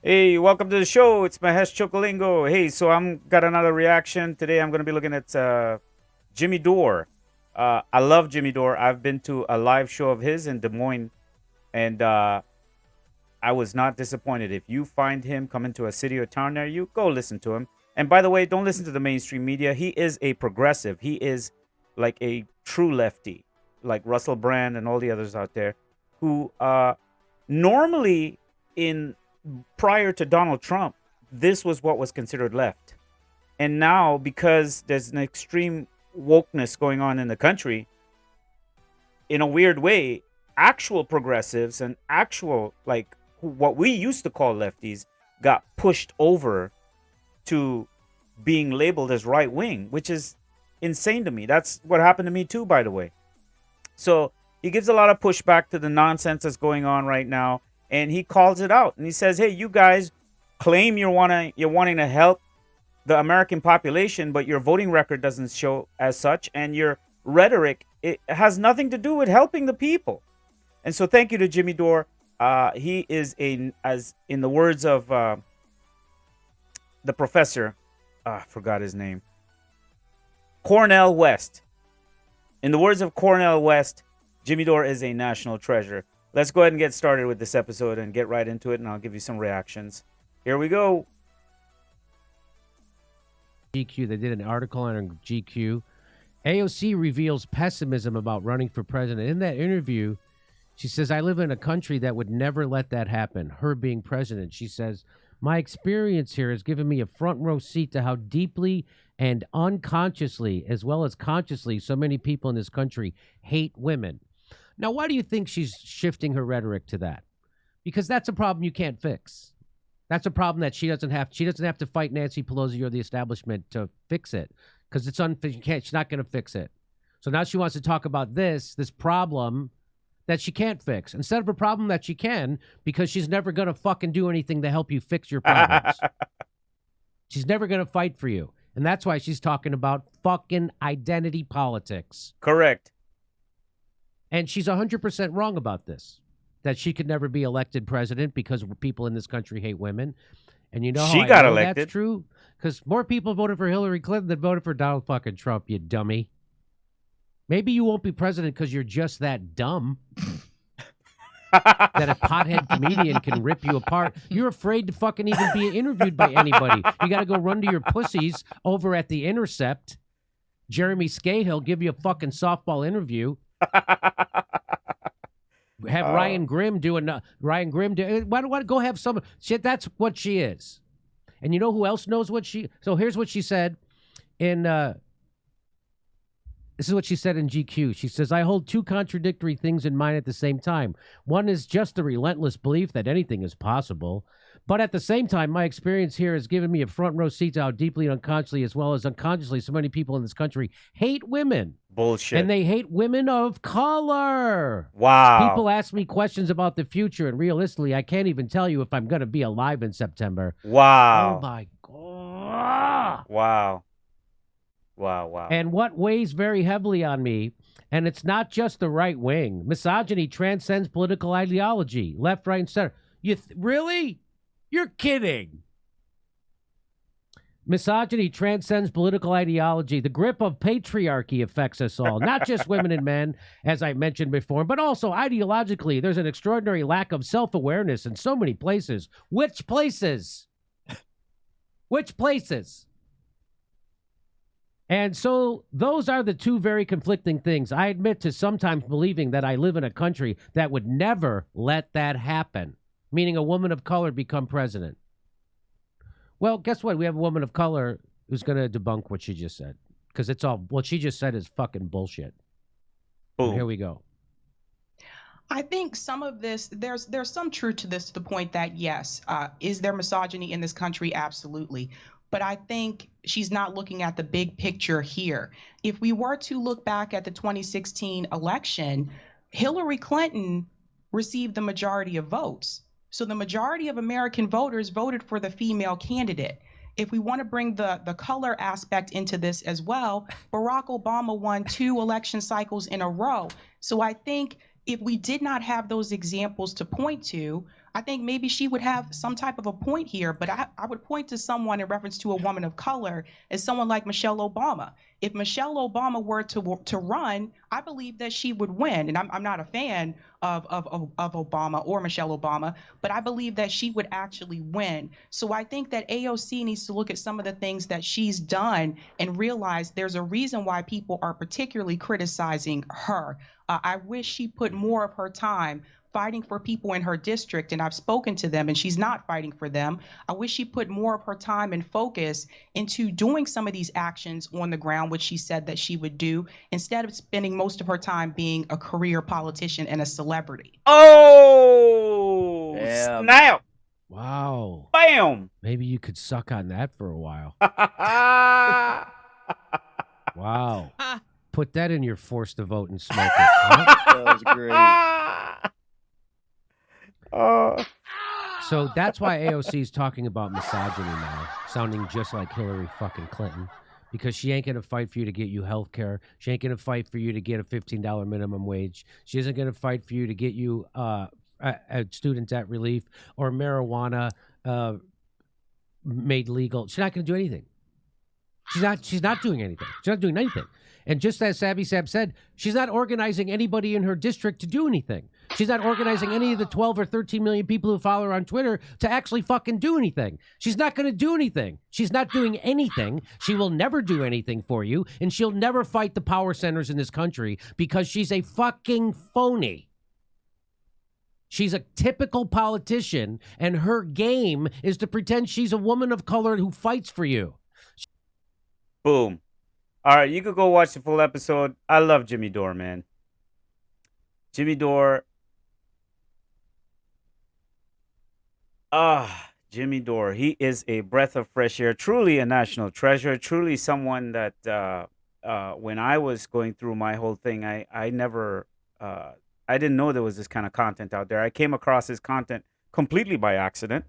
Hey, welcome to the show. It's Mahesh Chookolingo. Hey, so I'm got another reaction today. I'm going to be looking at Jimmy Dore. I love Jimmy Dore. I've been to a live show of his in Des Moines, and I was not disappointed. If you find him coming to a city or town near you, go listen to him. And by the way, don't listen to the mainstream media. He is a progressive. He is like a true lefty, like Russell Brand and all the others out there, who normally in prior to Donald Trump, this was what was considered left. And now, because there's an extreme wokeness going on in the country, in a weird way, actual progressives and actual, like, what we used to call lefties got pushed over to being labeled as right wing, which is insane to me. That's what happened to me too, by the way. So he gives a lot of pushback to the nonsense that's going on right now, and he calls it out. And he says, "Hey, you guys claim you're wanting to help the American population, but your voting record doesn't show as such, and your rhetoric it has nothing to do with helping the people." And so, thank you to Jimmy Dore. He is as in the words of the professor, I forgot his name, Cornell West. In the words of Cornell West, Jimmy Dore is a national treasure. Let's go ahead and get started with this episode and get right into it, and I'll give you some reactions. Here we go. GQ. They did an article on GQ. AOC reveals pessimism about running for president. In that interview, she says, "I live in a country that would never let that happen," her being president. She says, "My experience here has given me a front row seat to how deeply and unconsciously, as well as consciously, so many people in this country hate women." Now, why do you think she's shifting her rhetoric to that? Because that's a problem you can't fix. That's a problem that she doesn't have. She doesn't have to fight Nancy Pelosi or the establishment to fix it, because it's she's not going to fix it. So now she wants to talk about this problem that she can't fix, instead of a problem that she can, because she's never going to fucking do anything to help you fix your problems. She's never going to fight for you. And that's why she's talking about fucking identity politics. Correct. And she's 100% wrong about this, that she could never be elected president because people in this country hate women. And you know how She I got know elected. that's true? Because more people voted for Hillary Clinton than voted for Donald fucking Trump, you dummy. Maybe you won't be president because you're just that dumb that a pothead comedian can rip you apart. You're afraid to fucking even be interviewed by anybody. You got to go run to your pussies over at The Intercept. Jeremy Scahill give you a fucking softball interview. Have Ryan Grimm do a Ryan Grimm do. Why don't go have some shit? That's what she is. And you know who else knows what she? So here's what she said in. This is what she said in GQ. She says, "I hold two contradictory things in mind at the same time. One is just the relentless belief that anything is possible. But at the same time, my experience here has given me a front row seat to how deeply and unconsciously, as well as unconsciously, so many people in this country hate women. Bullshit. And they hate women of color. Wow. People ask me questions about the future, and realistically, I can't even tell you if I'm going to be alive in September." Wow. Oh, my God. Wow. Wow. Wow. And what weighs very heavily on me, and it's not just the right wing, misogyny transcends political ideology, left, right, and center. Really? You're kidding. Misogyny transcends political ideology. The grip of patriarchy affects us all, not just women and men, as I mentioned before, but also ideologically. There's an extraordinary lack of self-awareness in so many places. Which places? Which places? And so those are the two very conflicting things. I admit to sometimes believing that I live in a country that would never let that happen, meaning a woman of color become president. Well, guess what? We have a woman of color who's going to debunk what she just said, because it's all what she just said is fucking bullshit. Boom. Here we go. I think some of this, there's some truth to this, to the point that, yes, is there misogyny in this country? Absolutely. But I think she's not looking at the big picture here. If we were to look back at the 2016 election, Hillary Clinton received the majority of votes. So the majority of American voters voted for the female candidate. If we want to bring the color aspect into this as well, Barack Obama won 2 election cycles in a row. So I think if we did not have those examples to point to, I think maybe she would have some type of a point here, but I would point to someone in reference to a woman of color as someone like Michelle Obama. If Michelle Obama were to run, I believe that she would win. And I'm not a fan of Obama or Michelle Obama, but I believe that she would actually win. So I think that AOC needs to look at some of the things that she's done and realize there's a reason why people are particularly criticizing her. I wish she put more of her time fighting for people in her district, and I've spoken to them, and she's not fighting for them. I wish she put more of her time and focus into doing some of these actions on the ground, which she said that she would do, instead of spending most of her time being a career politician and a celebrity. Oh, snap. Wow. Bam. Maybe you could suck on that for a while. Wow. Put that in your force to vote and smoke it. Huh? That was great. So that's why AOC is talking about misogyny now, sounding just like Hillary fucking Clinton, because she ain't going to fight for you to get you health care. She ain't going to fight for you to get a $15 minimum wage. She isn't going to fight for you to get you student debt relief or marijuana made legal. She's not going to do anything. She's not doing anything. She's not doing anything. And just as Sabby Sabs said, she's not organizing anybody in her district to do anything. She's not organizing any of the 12 or 13 million people who follow her on Twitter to actually fucking do anything. She's not going to do anything. She's not doing anything. She will never do anything for you, and she'll never fight the power centers in this country because she's a fucking phony. She's a typical politician, and her game is to pretend she's a woman of color who fights for you. Boom. All right, you could go watch the full episode. I love Jimmy Dore, man. Jimmy Dore. Jimmy Dore. He is a breath of fresh air. Truly a national treasure. Truly someone that when I was going through my whole thing, I didn't know there was this kind of content out there. I came across his content completely by accident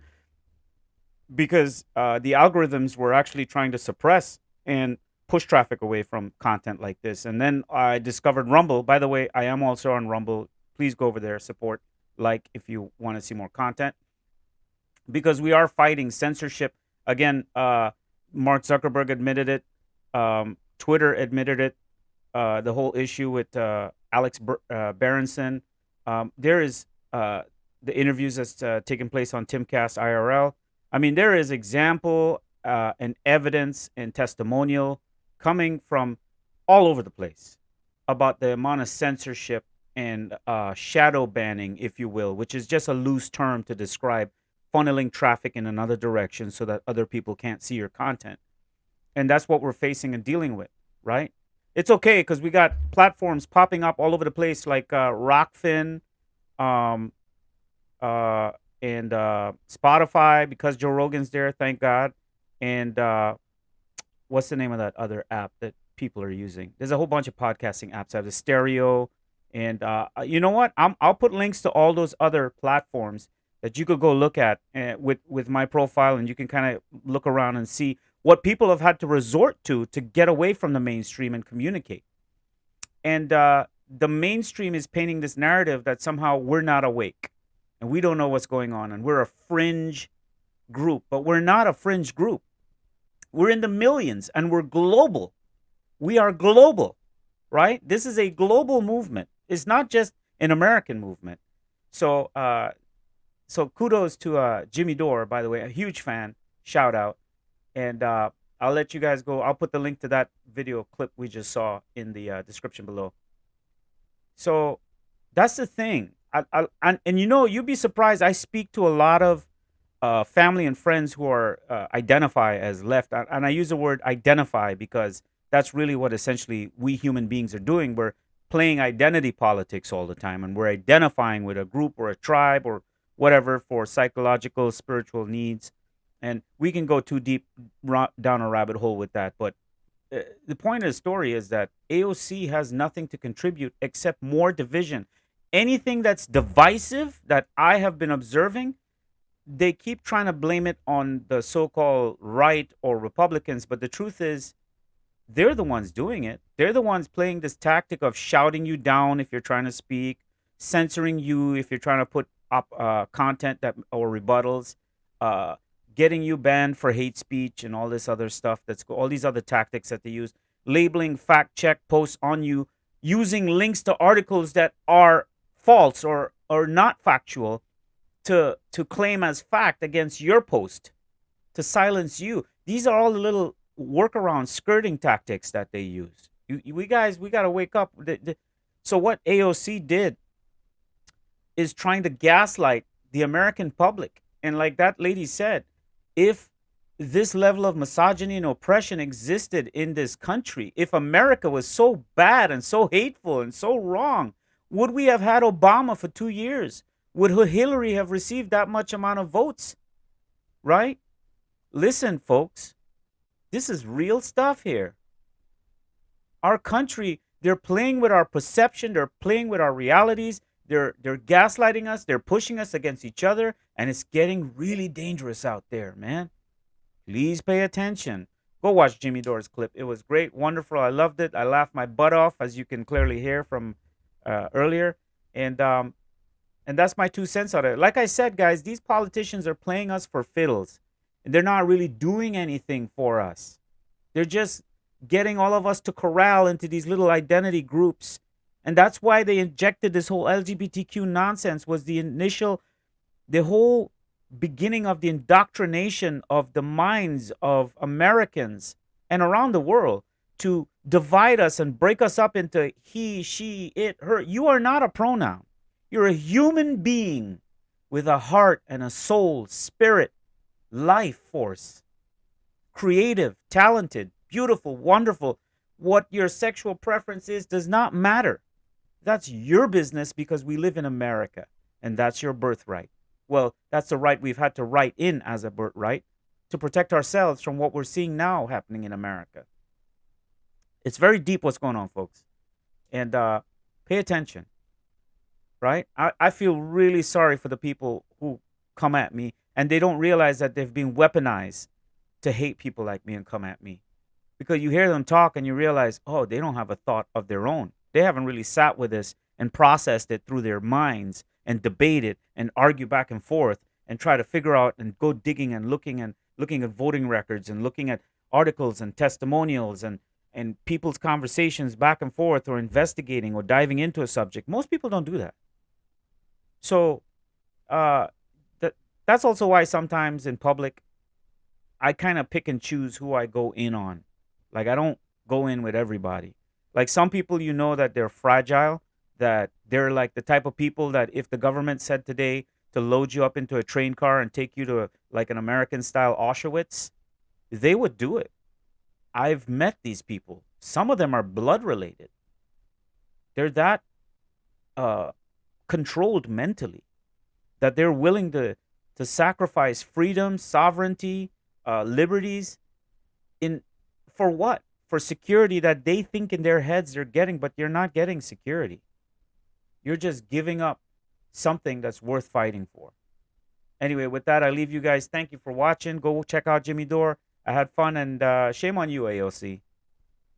because the algorithms were actually trying to suppress and push traffic away from content like this. And then I discovered Rumble. By the way, I am also on Rumble. Please go over there, support, like if you want to see more content. Because we are fighting censorship. Again, Mark Zuckerberg admitted it. Twitter admitted it. The whole issue with Alex Berenson. There is the interviews that's taking place on Timcast IRL. I mean, there is example and evidence and testimonial coming from all over the place about the amount of censorship and shadow banning, if you will, which is just a loose term to describe funneling traffic in another direction so that other people can't see your content. And that's what we're facing and dealing with, right? It's okay because we got platforms popping up all over the place like Rockfin and Spotify because Joe Rogan's there, thank God. And what's the name of that other app that people are using? There's a whole bunch of podcasting apps. I have the Stereo. And you know what? I'll put links to all those other platforms that you could go look at with my profile, and you can kind of look around and see what people have had to resort to get away from the mainstream and communicate. And the mainstream is painting this narrative that somehow we're not awake and we don't know what's going on and we're a fringe group. But we're not a fringe group. We're in the millions and we're global. We are global, right? This is a global movement. It's not just an American movement. So kudos to Jimmy Dore, by the way, a huge fan. Shout out. And I'll let you guys go. I'll put the link to that video clip we just saw in the description below. So that's the thing. And you know, you'd be surprised. I speak to a lot of family and friends who are identify as left. And I use the word identify because that's really what essentially we human beings are doing. We're playing identity politics all the time. And we're identifying with a group or a tribe or whatever for psychological, spiritual needs. And we can go too deep down a rabbit hole with that. But the point of the story is that AOC has nothing to contribute except more division. Anything that's divisive that I have been observing, they keep trying to blame it on the so-called right or Republicans. But the truth is, they're the ones doing it. They're the ones playing this tactic of shouting you down if you're trying to speak, censoring you if you're trying to put content that or rebuttals, uh, getting you banned for hate speech and all this other stuff. All these other tactics that they use, labeling fact check posts on you, using links to articles that are false or not factual to claim as fact against your post to silence you. These are all the little workaround skirting tactics that they use. We guys, we got to wake up. So what AOC did is trying to gaslight the American public. And like that lady said, if this level of misogyny and oppression existed in this country, if America was so bad and so hateful and so wrong, would we have had Obama for 2 years? Would Hillary have received that much amount of votes? Right? Listen, folks, this is real stuff here. Our country, they're playing with our perception, they're playing with our realities, they're gaslighting us, they're pushing us against each other, and it's getting really dangerous out there, man. Please pay attention. Go watch Jimmy Dore's clip. It was great, wonderful. I loved it. I laughed my butt off, as you can clearly hear from earlier. And that's my 2 cents on it. Like I said, guys, these politicians are playing us for fiddles. And they're not really doing anything for us. They're just getting all of us to corral into these little identity groups. And that's why they injected this whole LGBTQ nonsense, was the whole beginning of the indoctrination of the minds of Americans and around the world to divide us and break us up into he, she, it, her. You are not a pronoun. You're a human being with a heart and a soul, spirit, life force, creative, talented, beautiful, wonderful. What your sexual preference is does not matter. That's your business, because we live in America and that's your birthright. Well, that's the right we've had to write in as a birthright to protect ourselves from what we're seeing now happening in America. It's very deep what's going on, folks. And pay attention, right? I feel really sorry for the people who come at me and they don't realize that they've been weaponized to hate people like me and come at me. Because you hear them talk and you realize, oh, they don't have a thought of their own. They haven't really sat with this and processed it through their minds and debated and argue back and forth and try to figure out and go digging and looking at voting records and looking at articles and testimonials and people's conversations back and forth, or investigating or diving into a subject. Most people don't do that. So that's also why sometimes in public I kind of pick and choose who I go in on. Like, I don't go in with everybody. Like, some people, you know, that they're fragile, that they're like the type of people that if the government said today to load you up into a train car and take you to like an American style Auschwitz, they would do it. I've met these people. Some of them are blood related. They're that controlled mentally that they're willing to sacrifice freedom, sovereignty, liberties for what? For security that they think in their heads they're getting, but you're not getting security. You're just giving up something that's worth fighting for. Anyway, with that, I leave you guys. Thank you for watching. Go check out Jimmy Dore. I had fun, and shame on you, AOC.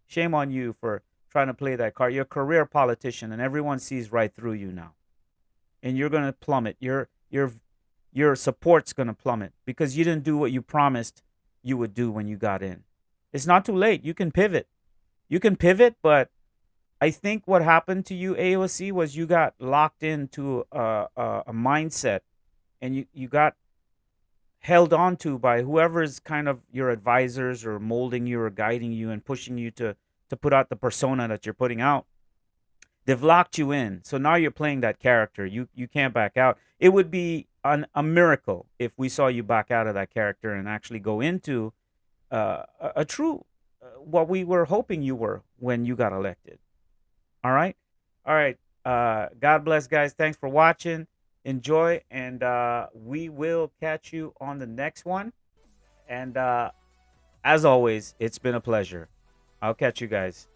Shame on you for trying to play that card. You're a career politician, and everyone sees right through you now. And you're going to plummet. Your support's going to plummet because you didn't do what you promised you would do when you got in. It's not too late. You can pivot. You can pivot, but I think what happened to you, AOC, was you got locked into a mindset, and you got held on to by whoever's kind of your advisors or molding you or guiding you and pushing you to put out the persona that you're putting out. They've locked you in. So now you're playing that character. You can't back out. It would be a miracle if we saw you back out of that character and actually go into a true, what we were hoping you were when you got elected. All right? All right. God bless, guys. Thanks for watching. Enjoy, and we will catch you on the next one. And as always, it's been a pleasure. I'll catch you guys.